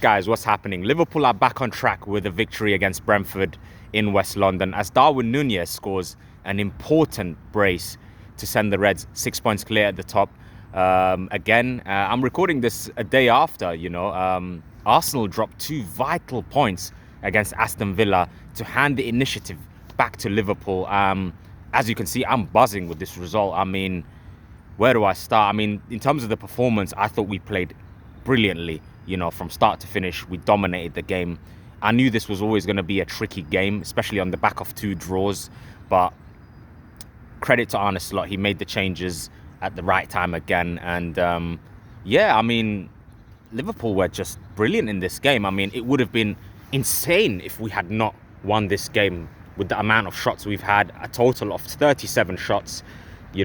Guys, what's happening? Liverpool are back on track with a victory against Brentford in West London as Darwin Núñez scores an important brace to send the Reds 6 points clear at the top. I'm recording this a day after, Arsenal dropped 2 vital points against Aston Villa to hand the initiative back to Liverpool. As you can see, I'm buzzing with this result. I mean, where do I start? I mean, in terms of the performance, I thought we played brilliantly. From start to finish, we dominated the game. I knew this was always going to be a tricky game, especially on the back of 2 draws. But credit to Arne Slot, he made the changes at the right time again. And Liverpool were just brilliant in this game. I mean, it would have been insane if we had not won this game with the amount of shots we've had, a total of 37 shots. The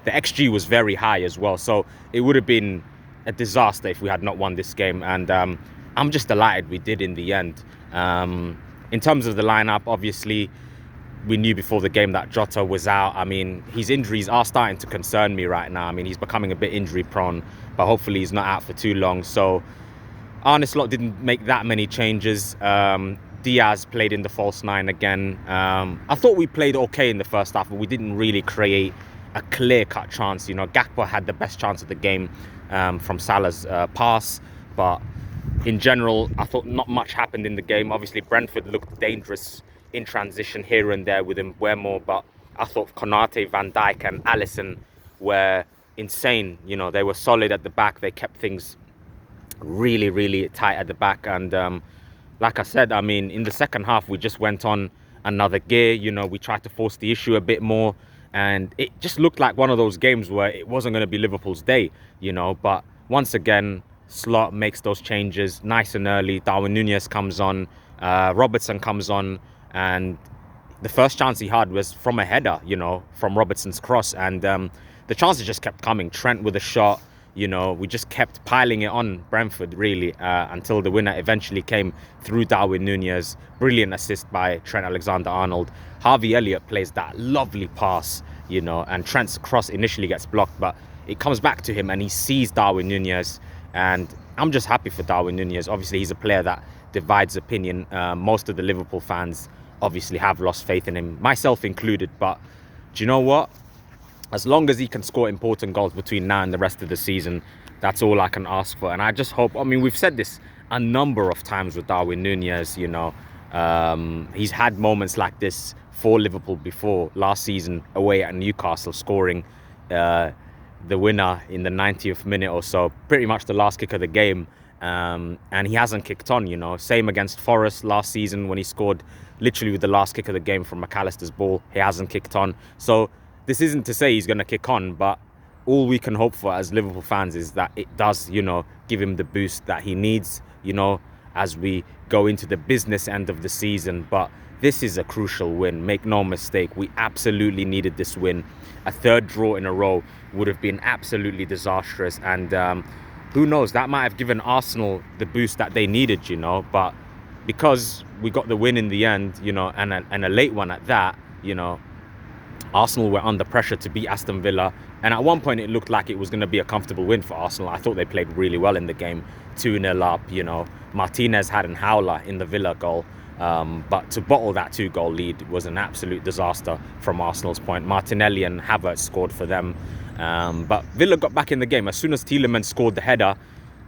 XG was very high as well. So it would have been a disaster if we had not won this game, and I'm just delighted we did in the end. In terms of the lineup, obviously we knew before the game that Jota was out. I mean, his injuries are starting to concern me right now. I mean, he's becoming a bit injury prone, but hopefully he's not out for too long. So Arne Slot didn't make that many changes. Diaz played in the false 9 again. I thought we played okay in the first half, but we didn't really create a clear-cut chance. Gakpo had the best chance of the game from Salah's pass, but in general, I thought not much happened in the game. Obviously, Brentford looked dangerous in transition here and there with Mbeumo, but I thought Konate, Van Dijk and Alisson were insane. They were solid at the back. They kept things really, really tight at the back. And like I said, I mean, in the second half, we just went on another gear. We tried to force the issue a bit more. And it just looked like one of those games where it wasn't going to be Liverpool's day, But once again, Slot makes those changes nice and early. Darwin Núñez comes on, Robertson comes on, and the first chance he had was from a header, from Robertson's cross. And the chances just kept coming. Trent with a shot, we just kept piling it on Brentford, really, until the winner eventually came through Darwin Núñez. Brilliant assist by Trent Alexander-Arnold. Harvey Elliott plays that lovely pass, and Trent's cross initially gets blocked, but it comes back to him and he sees Darwin Núñez. And I'm just happy for Darwin Núñez. Obviously, he's a player that divides opinion. Most of the Liverpool fans obviously have lost faith in him, myself included. But do you know what? As long as he can score important goals between now and the rest of the season, that's all I can ask for. And I just hope, we've said this a number of times with Darwin Núñez, he's had moments like this for Liverpool before. Last season away at Newcastle, scoring the winner in the 90th minute or so, pretty much the last kick of the game. And he hasn't kicked on, Same against Forest last season when he scored literally with the last kick of the game from McAllister's ball. He hasn't kicked on. So this isn't to say he's going to kick on, but all we can hope for as Liverpool fans is that it does, give him the boost that he needs, as we go into the business end of the season. But this is a crucial win. Make no mistake, we absolutely needed this win. A 3rd draw in a row would have been absolutely disastrous. And who knows, that might have given Arsenal the boost that they needed, But because we got the win in the end, and a late one at that, Arsenal were under pressure to beat Aston Villa. And at one point, it looked like it was going to be a comfortable win for Arsenal. I thought they played really well in the game. 2-0 up, Martinez had an howler in the Villa goal. But to bottle that 2-goal lead was an absolute disaster from Arsenal's point. Martinelli and Havertz scored for them. But Villa got back in the game. As soon as Tielemans scored the header,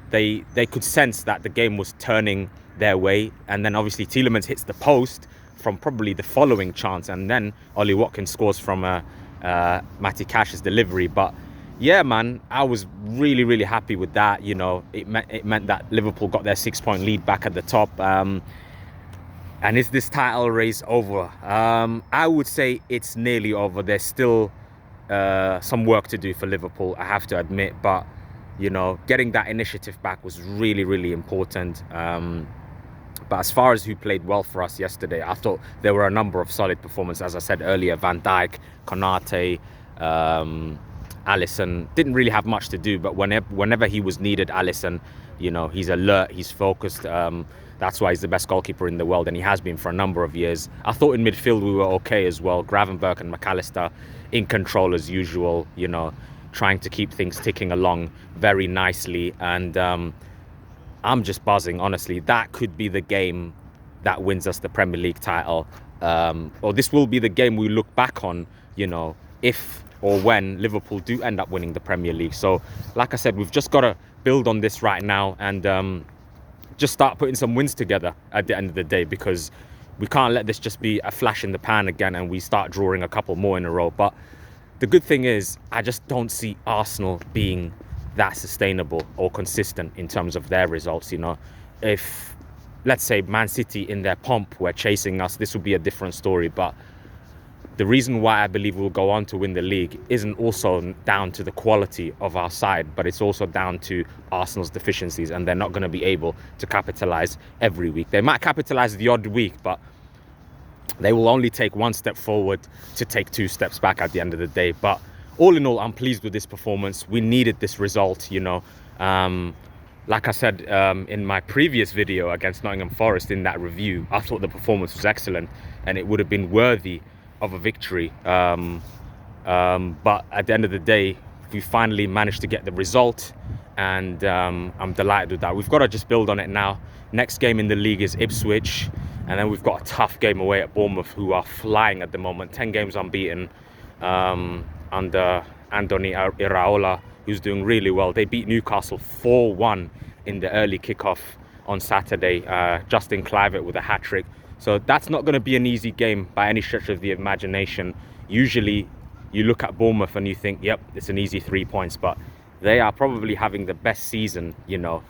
they could sense that the game was turning their way. And then obviously Tielemans hits the post from probably the following chance. And then Ollie Watkins scores from Matty Cash's delivery. But yeah, man, I was really, really happy with that. It meant that Liverpool got their 6-point lead back at the top. And is this title race over? I would say it's nearly over. There's still some work to do for Liverpool, I have to admit. But, getting that initiative back was really, really important. But as far as who played well for us yesterday, I thought there were a number of solid performances. As I said earlier, Van Dijk, Konate, Alisson didn't really have much to do. But whenever he was needed, Alisson, he's alert, he's focused. That's why he's the best goalkeeper in the world, and he has been for a number of years. I thought in midfield we were okay as well. Gravenberch and McAllister in control as usual, trying to keep things ticking along very nicely. And I'm just buzzing, honestly. That could be the game that wins us the Premier League title. Or this will be the game we look back on, you know, if or when Liverpool do end up winning the Premier League. So, like I said, we've just got to build on this right now and just start putting some wins together at the end of the day, because we can't let this just be a flash in the pan again and we start drawing a couple more in a row. But the good thing is, I just don't see Arsenal being that sustainable or consistent in terms of their results. You know, if, let's say, Man City in their pomp were chasing us, this would be a different story. But the reason why I believe we'll go on to win the league isn't also down to the quality of our side, but it's also down to Arsenal's deficiencies, and they're not going to be able to capitalise every week. They might capitalise the odd week, but they will only take one step forward to take two steps back at the end of the day. But all in all, I'm pleased with this performance. We needed this result, you know. Like I said in my previous video against Nottingham Forest in that review, I thought the performance was excellent and it would have been worthy of a victory. But at the end of the day, we finally managed to get the result, and I'm delighted with that. We've got to just build on it now. Next game in the league is Ipswich, and then we've got a tough game away at Bournemouth, who are flying at the moment, 10 games unbeaten under Andoni Iraola, who's doing really well. They beat Newcastle 4-1 in the early kickoff on Saturday. Justin Kluivert with a hat-trick. So that's not going to be an easy game by any stretch of the imagination. Usually you look at Bournemouth and you think, yep, it's an easy 3 points, but they are probably having the best season, you know,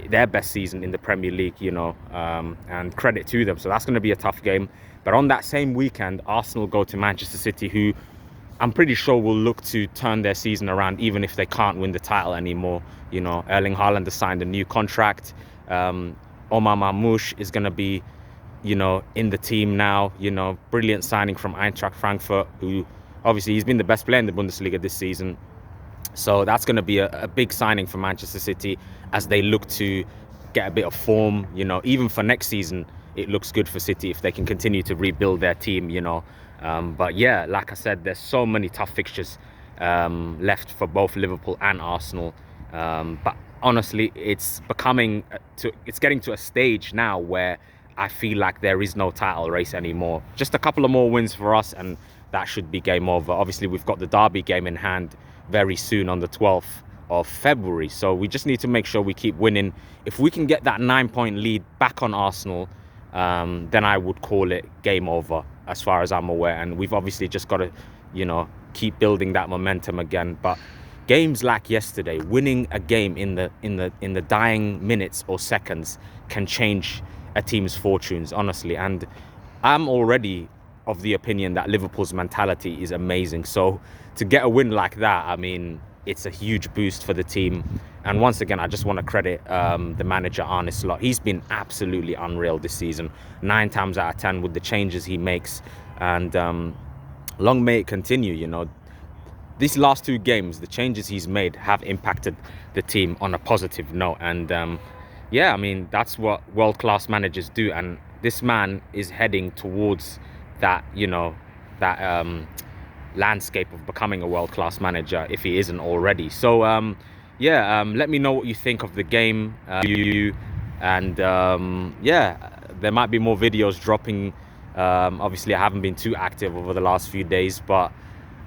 their best season in the Premier League, you know, and credit to them. So that's going to be a tough game. But on that same weekend, Arsenal go to Manchester City, who I'm pretty sure will look to turn their season around, even if they can't win the title anymore. You know, Erling Haaland has signed a new contract. Omar Marmoush is going to be, you know, in the team now. You know, brilliant signing from Eintracht Frankfurt, who obviously he's been the best player in the Bundesliga this season. So that's going to be a big signing for Manchester City as they look to get a bit of form. You know, even for next season, it looks good for City if they can continue to rebuild their team, you know. But yeah, like I said, there's so many tough fixtures left for both Liverpool and Arsenal. But honestly, it's getting to a stage now where I feel like there is no title race anymore. Just a couple of more wins for us and that should be game over. Obviously, we've got the Derby game in hand very soon on the 12th of February. So we just need to make sure we keep winning. If we can get that 9-point lead back on Arsenal, then I would call it game over as far as I'm aware. And we've obviously just got to, you know, keep building that momentum again. But games like yesterday, winning a game in the dying minutes or seconds can change a team's fortunes, honestly. And I'm already of the opinion that Liverpool's mentality is amazing. So to get a win like that, I mean, it's a huge boost for the team. And once again, I just want to credit the manager, Arne Slot. He's been absolutely unreal this season, 9 times out of 10 with the changes he makes. And long may it continue, you know. These last 2 games, the changes he's made have impacted the team on a positive note. And yeah, I mean, that's what world-class managers do. And this man is heading towards that, you know, that landscape of becoming a world-class manager if he isn't already. So yeah, let me know what you think of the game. And yeah, there might be more videos dropping. Obviously, I haven't been too active over the last few days, but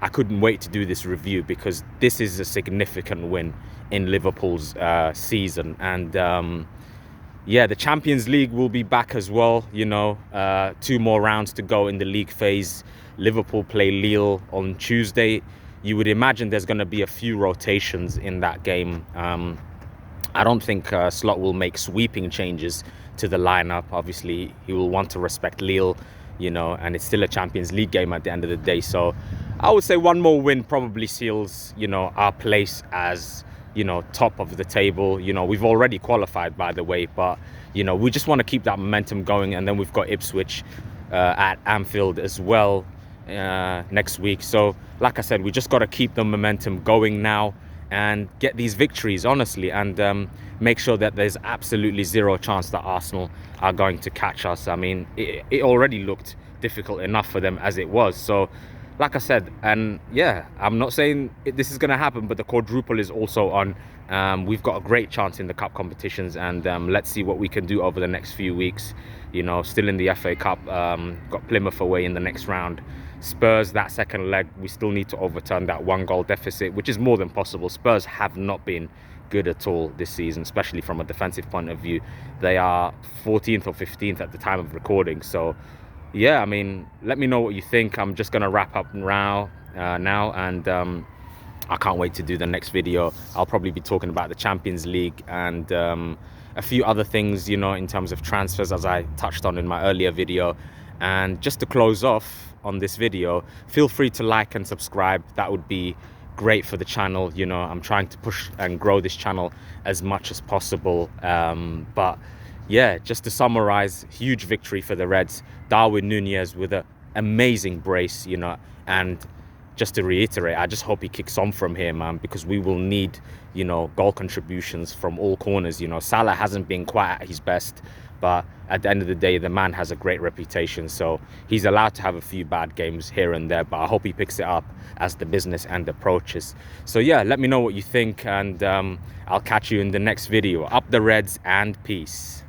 I couldn't wait to do this review because this is a significant win in Liverpool's season. And yeah, the Champions League will be back as well. You know, 2 more rounds to go in the league phase. Liverpool play Lille on Tuesday. You would imagine there's going to be a few rotations in that game. I don't think Slot will make sweeping changes to the lineup. Obviously, he will want to respect Lille, you know, and it's still a Champions League game at the end of the day. So I would say 1 more win probably seals, you know, our place as, you know, top of the table. You know, we've already qualified, by the way, but, you know, we just want to keep that momentum going. And then we've got Ipswich at Anfield as well next week. So like I said, we just got to keep the momentum going now and get these victories, honestly, and make sure that there's absolutely zero chance that Arsenal are going to catch us. I mean, it already looked difficult enough for them as it was. So like I said, and yeah, I'm not saying this is going to happen, but the quadruple is also on. We've got a great chance in the cup competitions, and let's see what we can do over the next few weeks. You know, still in the FA Cup, got Plymouth away in the next round. Spurs, that second leg, we still need to overturn that 1-goal deficit, which is more than possible. Spurs have not been good at all this season, especially from a defensive point of view. They are 14th or 15th at the time of recording, so yeah, I mean, let me know what you think. I'm just gonna wrap up now, and I can't wait to do the next video. I'll probably be talking about the Champions League and a few other things, you know, in terms of transfers, as I touched on in my earlier video. And just to close off on this video, feel free to like and subscribe. That would be great for the channel. You know, I'm trying to push and grow this channel as much as possible. But yeah, just to summarize, huge victory for the Reds. Darwin Núñez with an amazing brace, you know, and just to reiterate, I just hope he kicks on from here, man, because we will need, you know, goal contributions from all corners. You know, Salah hasn't been quite at his best, but at the end of the day, the man has a great reputation, so he's allowed to have a few bad games here and there, but I hope he picks it up as the business end approaches. So yeah, let me know what you think, and I'll catch you in the next video. Up the Reds, and peace.